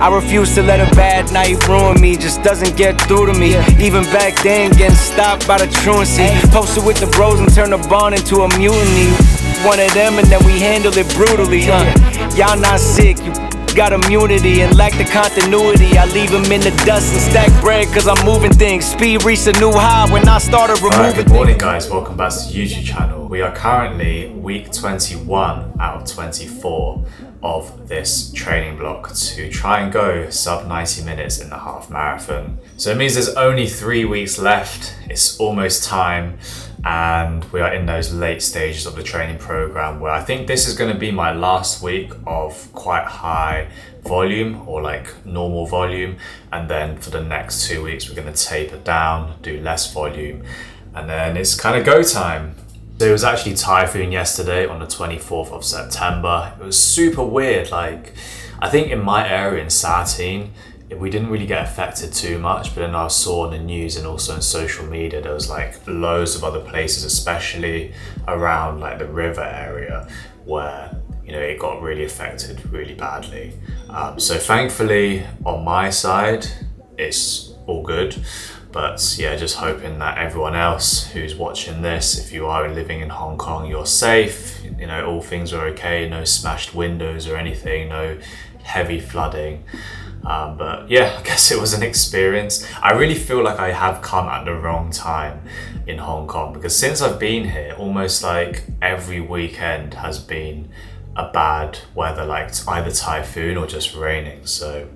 I refuse to let a bad night ruin me, just doesn't get through to me. Even back then, getting stopped by the truancy. Posted with the bros and turned the bond into a mutiny. One of them and then we handled it brutally. Y'all not sick, you got immunity and lack the continuity. I leave them in the dust and stack bread cause I'm moving things. Speed reached a new high when I started removing Good morning guys, welcome back to the YouTube channel. We are currently week 21 out of 24 of this training block to try and go sub 90 minutes in the half marathon. So it means there's only 3 weeks left. It's almost time and we are in those late stages of the training program where I think this is going to be my last week of quite high volume or like normal volume, and then for the next 2 weeks we're going to taper down, do less volume, and then it's kind of go time. So it was actually typhoon yesterday on the 24th of September. It was super weird. Like, I think in my area in Satine, we didn't really get affected too much, but then I saw on the news and also on social media, there was like loads of other places, especially around like the river area where, you know, it got really affected really badly. So thankfully on my side, it's all good. But yeah, just hoping that everyone else who's watching this, if you are living in Hong Kong, you're safe, you know, all things are okay, no smashed windows or anything, no heavy flooding. But yeah, I guess it was an experience. I really feel like I have come at the wrong time in Hong Kong because since I've been here, almost like every weekend has been a bad weather, like either typhoon or just raining. So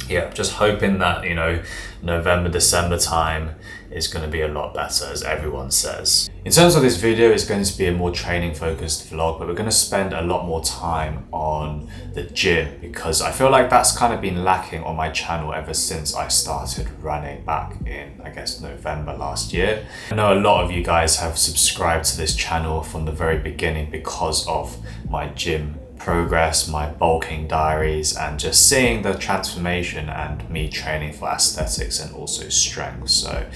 yeah, just hoping that, you know, November, December time is going to be a lot better, as everyone says. In terms of this video, it's going to be a more training focused vlog, but we're going to spend a lot more time on the gym because I feel like that's kind of been lacking on my channel ever since I started running back in, I guess, November last year. I know a lot of you guys have subscribed to this channel from the very beginning because of my gym progress, my bulking diaries, and just seeing the transformation and me training for aesthetics and also strength. So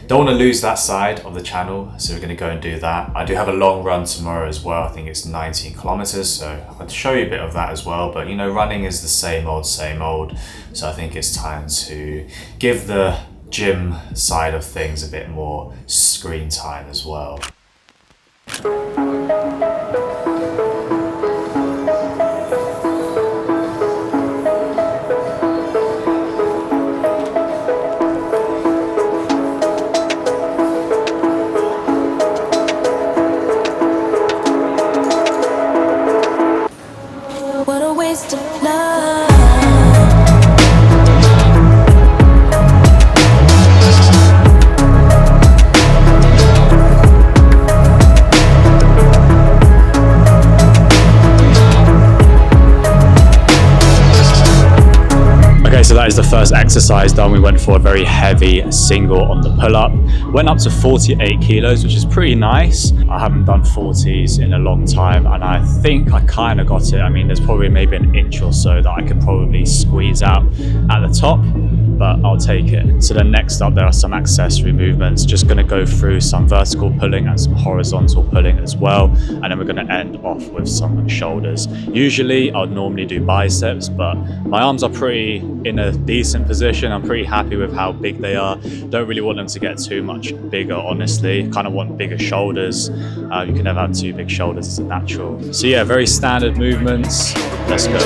don't want to lose that side of the channel, so we're going to go and do that. I do have a long run tomorrow as well. I think it's 19 kilometers, so I'll show you a bit of that as well. But you know, running is the same old, so I think it's time to give the gym side of things a bit more screen time as well. So that is the first exercise done. We went for a very heavy single on the pull-up. Went up to 48 kilos, which is pretty nice. I haven't done 40s in a long time, and I think I kind of got it. I mean, there's probably maybe an inch or so that I could probably squeeze out at the top, but I'll take it. So then next up, there are some accessory movements. Just gonna go through some vertical pulling and some horizontal pulling as well. And then we're gonna end off with some shoulders. Usually I'll normally do biceps, but my arms are pretty in a decent position. I'm pretty happy with how big they are. Don't really want them to get too much bigger, honestly. Kind of want bigger shoulders. You can never have too big shoulders, it's a natural. So yeah, very standard movements. Let's go.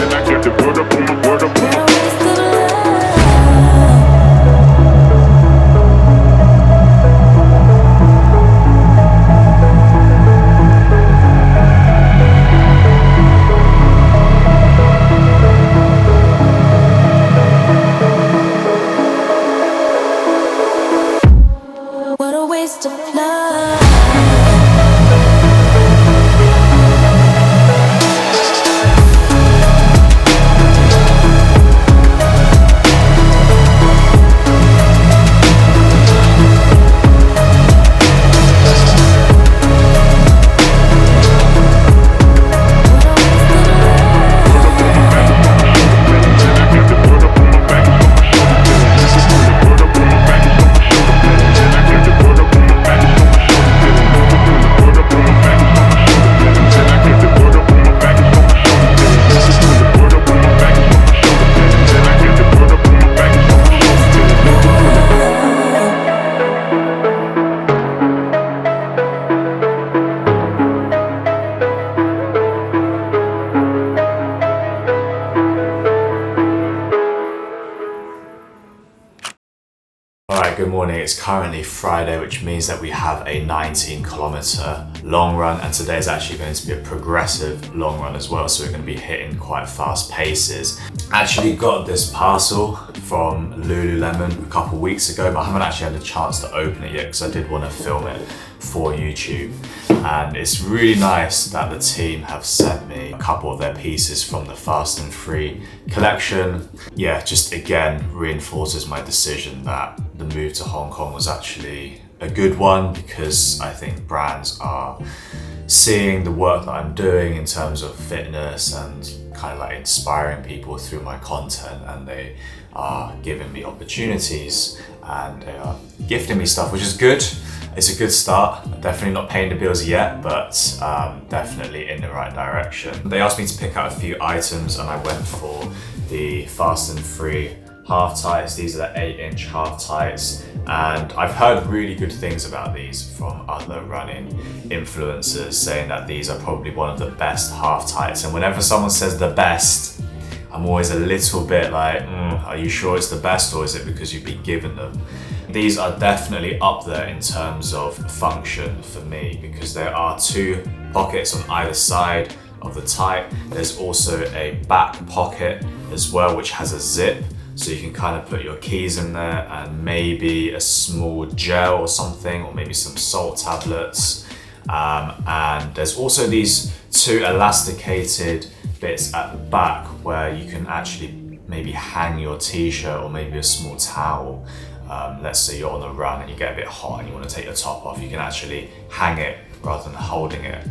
It's currently Friday, which means that we have a 19-kilometer long run, and today is actually going to be a progressive long run as well, so we're going to be hitting quite fast paces. Actually got this parcel from Lululemon a couple weeks ago, but I haven't actually had a chance to open it yet because I did want to film it for YouTube. And it's really nice that the team have sent me a couple of their pieces from the Fast and Free collection. Yeah, just again reinforces my decision that the move to Hong Kong was actually a good one, because I think brands are seeing the work that I'm doing in terms of fitness and kind of like inspiring people through my content, and they are giving me opportunities and they are gifting me stuff, which is good. It's a good start. Definitely not paying the bills yet, but definitely in the right direction. They asked me to pick out a few items and I went for the Fast and Free half tights. These are the 8-inch half tights, and I've heard really good things about these from other running influencers, saying that these are probably one of the best half tights. And whenever someone says the best, I'm always a little bit like, are you sure it's the best, or is it because you've been given them? These are definitely up there in terms of function for me, because there are 2 pockets on either side of the tight. There's also a back pocket as well, which has a zip, so you can kind of put your keys in there and maybe a small gel or something, or maybe some salt tablets. And there's also these 2 elasticated bits at the back where you can actually maybe hang your t-shirt or maybe a small towel. Let's say you're on a run and you get a bit hot and you want to take your top off, you can actually hang it rather than holding it,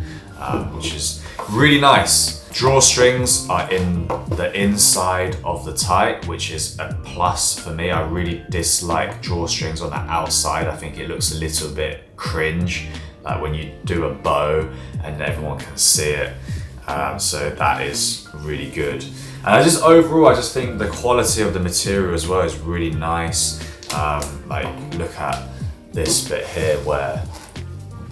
which is really nice. Drawstrings are in the inside of the tight, which is a plus for me. I really dislike drawstrings on the outside. I think it looks a little bit cringe, like when you do a bow and everyone can see it. So that is really good. And overall, I just think the quality of the material as well is really nice. Like, look at this bit here where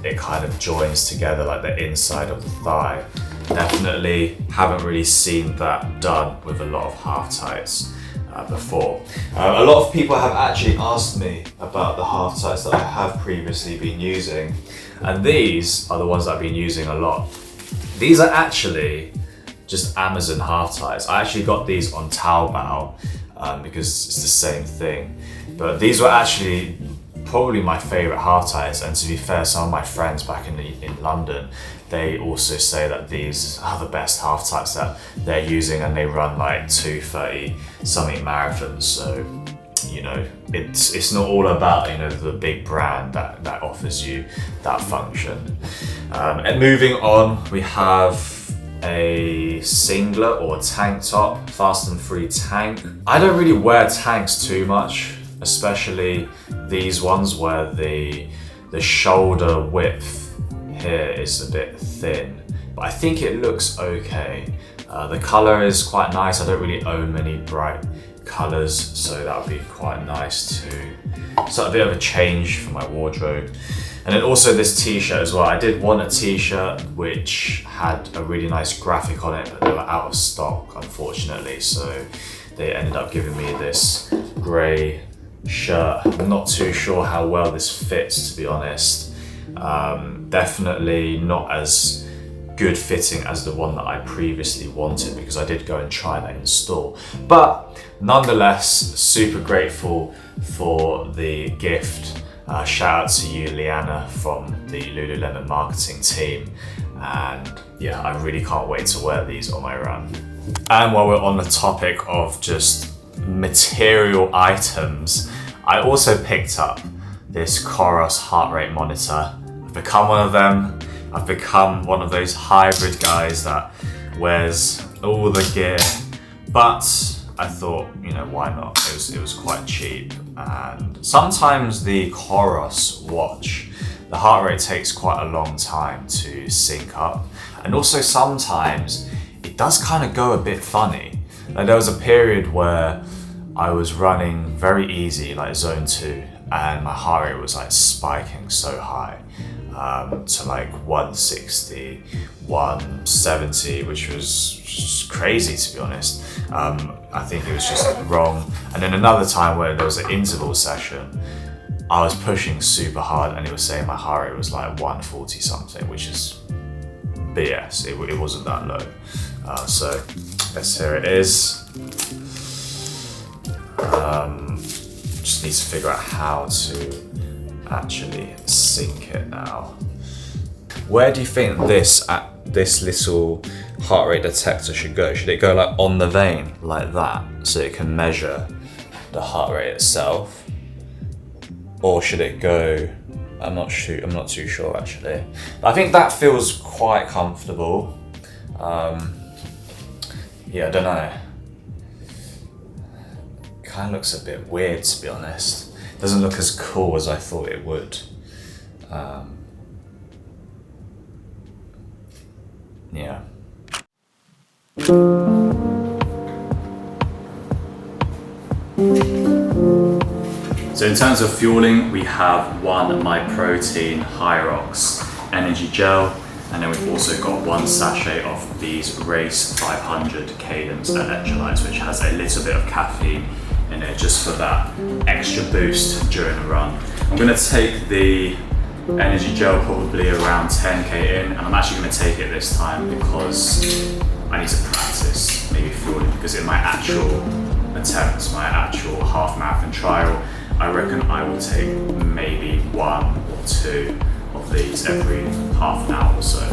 it kind of joins together, like the inside of the thigh. Definitely haven't really seen that done with a lot of half tights before. A lot of people have actually asked me about the half tights that I have previously been using, and these are the ones that I've been using a lot. These are actually just Amazon half tights. I actually got these on Taobao because it's the same thing. But these were actually probably my favorite half tights, and to be fair, some of my friends back in London, they also say that these are the best half tights that they're using, and they run like 2:30 something marathons. So, you know, it's not all about, you know, the big brand that offers you that function. And moving on, we have a singlet or tank top, Fast and Free tank. I don't really wear tanks too much, especially these ones where the shoulder width here is a bit thin, but I think it looks okay. The color is quite nice. I don't really own many bright colors, so that would be quite nice too. So a bit of a change for my wardrobe. And then also this t-shirt as well. I did want a t-shirt which had a really nice graphic on it, but they were out of stock, unfortunately. So they ended up giving me this grey shirt. I'm not too sure how well this fits, to be honest. Definitely not as good fitting as the one that I previously wanted, because I did go and try that in store. But nonetheless, super grateful for the gift. Shout out to you, Liana, from the Lululemon marketing team. And yeah, I really can't wait to wear these on my run. And while we're on the topic of just material items, I also picked up this Coros heart rate monitor. I've become one of them. I've become one of those hybrid guys that wears all the gear, but I thought, you know, why not? It was quite cheap, and sometimes the Coros watch, the heart rate takes quite a long time to sync up, and also sometimes it does kind of go a bit funny. Like, there was a period where I was running very easy, like zone 2, and my heart rate was like spiking so high. To like 160, 170, which was just crazy, to be honest. I think it was just wrong. And then another time where there was an interval session, I was pushing super hard and it was saying my heart rate was like 140 something, which is BS. It wasn't that low. So yes, here it is. Just need to figure out how to actually sync it now. Where do you think this little heart rate detector should go? Should it go like on the vein like that so it can measure the heart rate itself? Or should it go, I'm not too sure actually. But I think that feels quite comfortable. Yeah, I don't know. Kind of looks a bit weird, to be honest. Doesn't look as cool as I thought it would. Yeah. So in terms of fueling, we have one My Protein Hyrox energy gel, and then we've also got one sachet of these Race 500 Cadence electrolytes, which has a little bit of caffeine in it just for that extra boost during the run. I'm going to take the energy gel probably around 10k in, and I'm actually going to take it this time because I need to practice maybe fueling, because in my actual attempts, my actual half marathon trial, I reckon I will take maybe 1 or 2 of these every half an hour or so.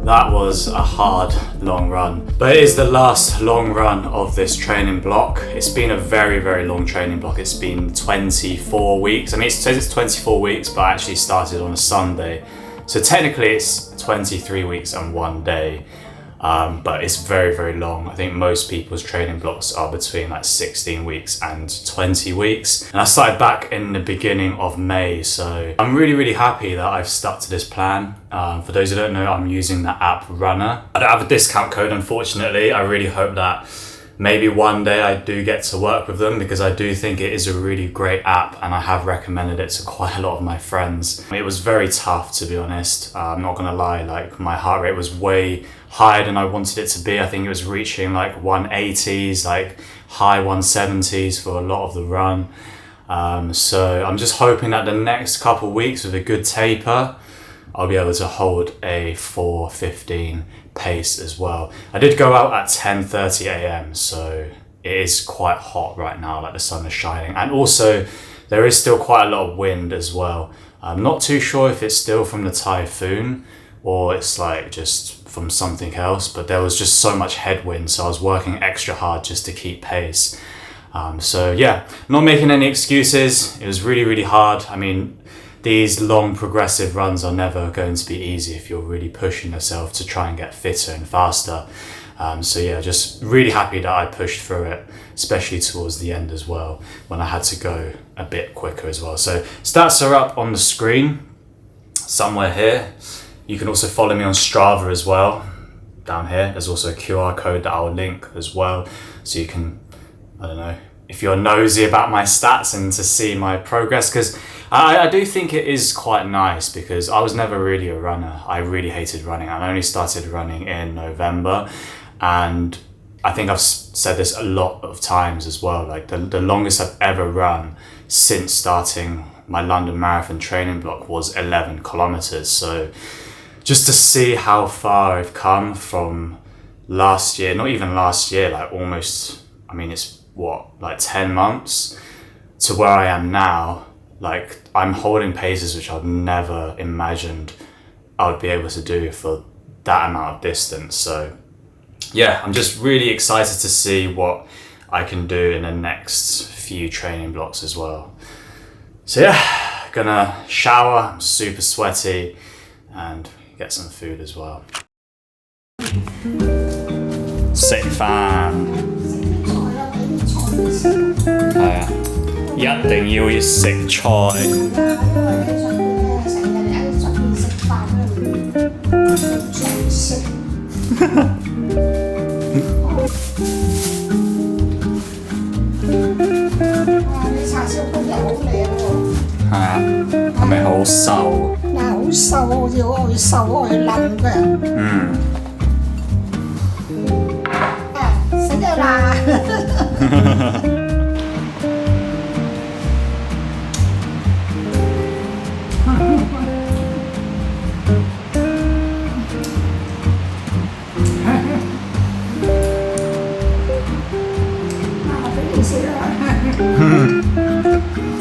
That was a hard, long run. But it is the last long run of this training block. It's been a very, very long training block. It's been 24 weeks. I mean, it says it's 24 weeks, but I actually started on a Sunday. So technically it's 23 weeks and 1 day. But it's very, very long. I think most people's training blocks are between like 16 weeks and 20 weeks. And I started back in the beginning of May. So I'm really, really happy that I've stuck to this plan. For those who don't know, I'm using the app Runner. I don't have a discount code, unfortunately. I really hope that maybe one day I do get to work with them, because I do think it is a really great app and I have recommended it to quite a lot of my friends. It was very tough, to be honest. I'm not gonna lie, like my heart rate was way higher than I wanted it to be. I think it was reaching like 180s, like high 170s for a lot of the run. So I'm just hoping that the next couple of weeks with a good taper, I'll be able to hold a 4:15 pace as well. I did go out at 10:30 a.m. so it is quite hot right now, like the sun is shining, and also there is still quite a lot of wind as well. I'm not too sure if it's still from the typhoon or it's like just from something else, but there was just so much headwind, so I was working extra hard just to keep pace. So yeah, not making any excuses. It was really, really hard. I mean, these long progressive runs are never going to be easy if you're really pushing yourself to try and get fitter and faster. So yeah, just really happy that I pushed through it, especially towards the end as well, when I had to go a bit quicker as well. So stats are up on the screen somewhere here. You can also follow me on Strava as well. Down here, there's also a QR code that I'll link as well. So you can, I don't know, if you're nosy about my stats and to see my progress, because I do think it is quite nice, because I was never really a runner. I really hated running. I only started running in November, and I think I've said this a lot of times as well, like the longest I've ever run since starting my London Marathon training block was 11 kilometers. So just to see how far I've come from last year, not even last year, like almost, I mean, it's what, like 10 months to where I am now. Like I'm holding paces which I've never imagined I would be able to do for that amount of distance. So yeah, I'm just really excited to see what I can do in the next few training blocks as well. So yeah, gonna shower, I'm super sweaty, and get some food as well. 食飯係啊，一定要食菜。想食。哇！你叉燒今日好靚喎。係啊，係咪好瘦？嗱，好瘦，好似好瘦好似冧嘅。嗯。啊，食咗啦！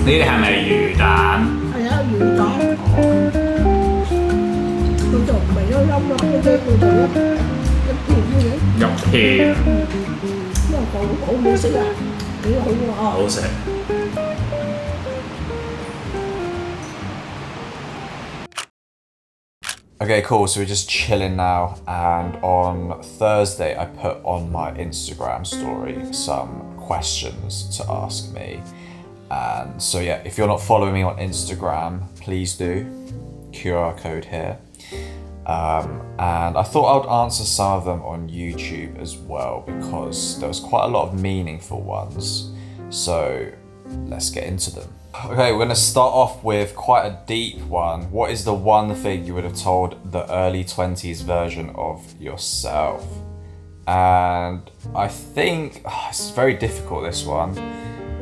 呢啲係咪魚蛋？係啊，魚蛋。佢就唔係一粒粒嘅啫，佢就一片嘅。一片。哇，好唔好食啊？幾好喎！好食。Okay, cool. So we're just chilling now, and on Thursday I put on my Instagram story some questions to ask me. And so yeah, if you're not following me on Instagram, please do. QR code here. And I thought I would answer some of them on YouTube as well because there was quite a lot of meaningful ones. So let's get into them. Okay, we're gonna start off with quite a deep one. What is the one thing you would have told the early 20s version of yourself? And I think it's very difficult, this one,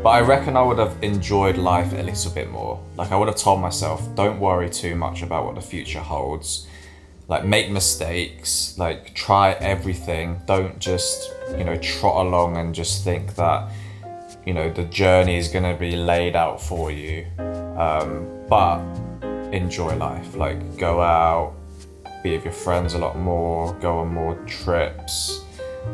but I reckon I would have enjoyed life a little bit more. Like I would have told myself, don't worry too much about what the future holds. Like make mistakes, like try everything. Don't just, trot along and just think that, the journey is gonna be laid out for you. But enjoy life, like go out, be with your friends a lot more, go on more trips.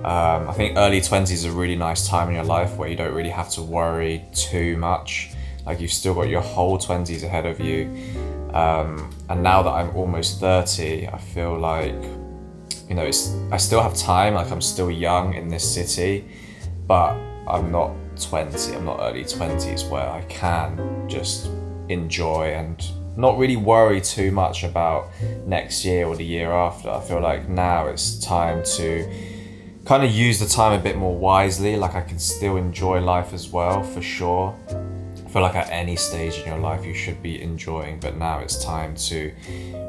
I think early 20s is a really nice time in your life where you don't really have to worry too much. Like you've still got your whole 20s ahead of you. And now that I'm almost 30, I feel like, I still have time, like I'm still young in this city, but I'm not 20, I'm not early 20s where I can just enjoy and not really worry too much about next year or the year after. I feel like now it's time to kind of use the time a bit more wisely. Like I can still enjoy life as well, for sure. I feel like at any stage in your life you should be enjoying, but now it's time to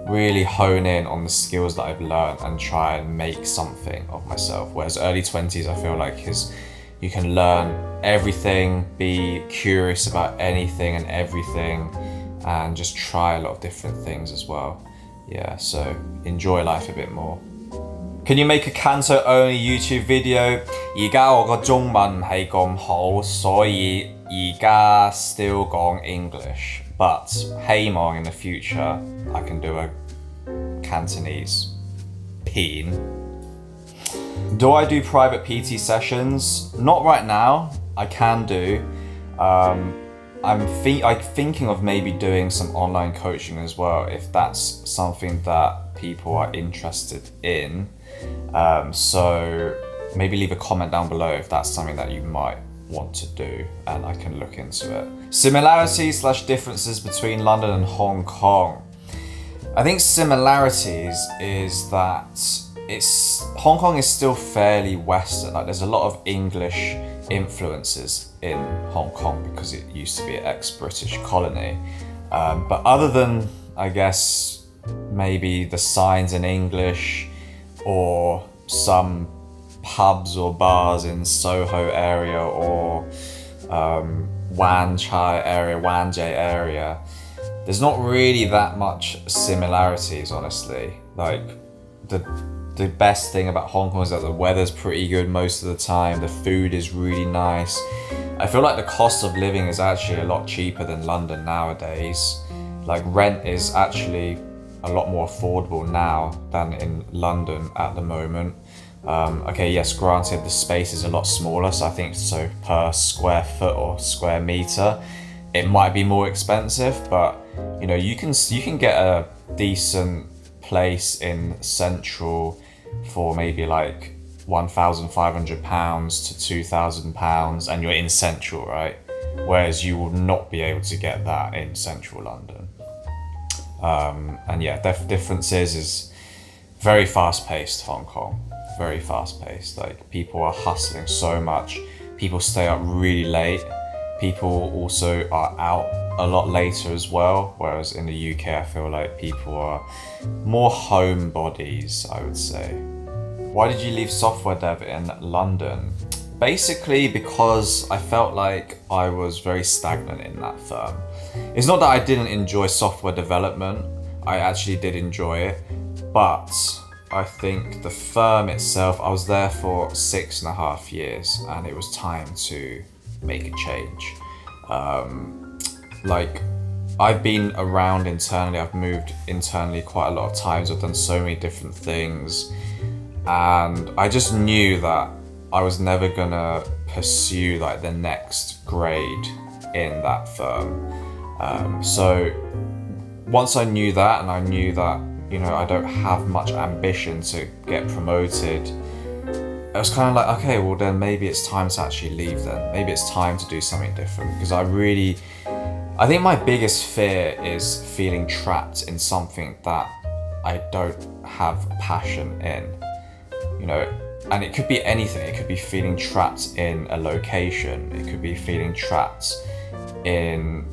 really hone in on the skills that I've learned and try and make something of myself. Whereas early 20s, I feel like you can learn everything, be curious about anything and everything, and just try a lot of different things as well. Yeah, so enjoy life a bit more. Can you make a Canto only YouTube video? 而家我個中文唔係咁好，所以而家 still 講 English, but 希望 in the future I can do a Cantonese片. Do I do private PT sessions? Not right now. I can do. I'm thinking of maybe doing some online coaching as well, if that's something that people are interested in. So maybe leave a comment down below if that's something that you might want to do, and I can look into it. Similarities/differences between London and Hong Kong. I think similarities is that Hong Kong is still fairly Western. Like there's a lot of English influences in Hong Kong because it used to be an ex-British colony. But other than, I guess, maybe the signs in English or some pubs or bars in Soho area or Wan Chai area, Wan Jay area, there's not really that much similarities, honestly. Like the best thing about Hong Kong is that the weather's pretty good most of the time, the food is really nice. I feel like the cost of living is actually a lot cheaper than London nowadays. Like rent is actually a lot more affordable now than in London at the moment. Okay, yes, granted the space is a lot smaller, so I think so per square foot or square meter it might be more expensive, but you can get a decent place in Central for maybe like £1,500 to £2,000, and you're in Central, right? Whereas you will not be able to get that in Central London. And yeah, differences is very fast-paced Hong Kong, very fast-paced. Like, people are hustling so much. People stay up really late. People also are out a lot later as well, whereas in the UK I feel like people are more homebodies, I would say. Why did you leave software dev in London? Basically because I felt like I was very stagnant in that firm. It's not that I didn't enjoy software development, I actually did enjoy it, but I think the firm itself, I was there for 6.5 years and it was time to make a change. Like, I've been around internally, I've moved internally quite a lot of times, I've done so many different things, and I just knew that I was never gonna pursue like the next grade in that firm. So once I knew that, and I knew that, you know, I don't have much ambition to get promoted, I was kind of like, okay, well then maybe it's time to actually leave then. Maybe it's time to do something different, because I think my biggest fear is feeling trapped in something that I don't have passion in, you know, and it could be anything. It could be feeling trapped in a location. It could be feeling trapped in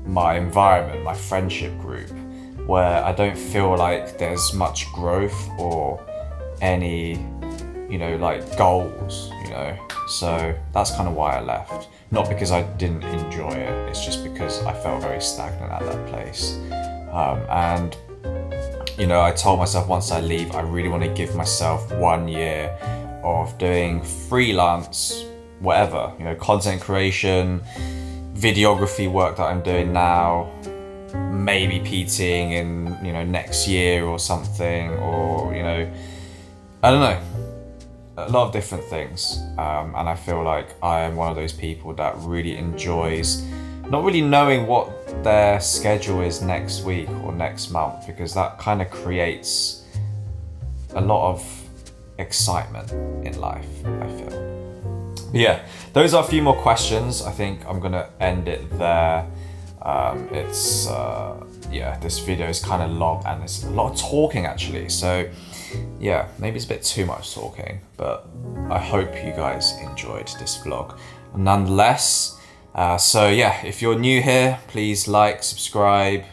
my environment, my friendship group, where I don't feel like there's much growth or any, you know, like goals, you know. So that's kind of why I left. Not because I didn't enjoy it, it's just because I felt very stagnant at that place. And, you know, I told myself once I leave, I really want to give myself 1 year of doing freelance, whatever, you know, content creation, videography work that I'm doing now, maybe PTing in, you know, next year or something, or, you know, I don't know, a lot of different things. And I feel like I am one of those people that really enjoys not really knowing what their schedule is next week or next month, because that kind of creates a lot of excitement in life, I feel. But yeah, those are a few more questions. I think I'm gonna end it there. Yeah, this video is kind of long and it's a lot of talking actually. So yeah, maybe it's a bit too much talking, but I hope you guys enjoyed this vlog nonetheless. So yeah, if you're new here, please subscribe,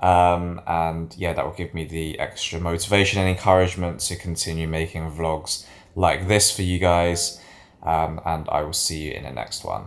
and yeah, that will give me the extra motivation and encouragement to continue making vlogs like this for you guys, and I will see you in the next one.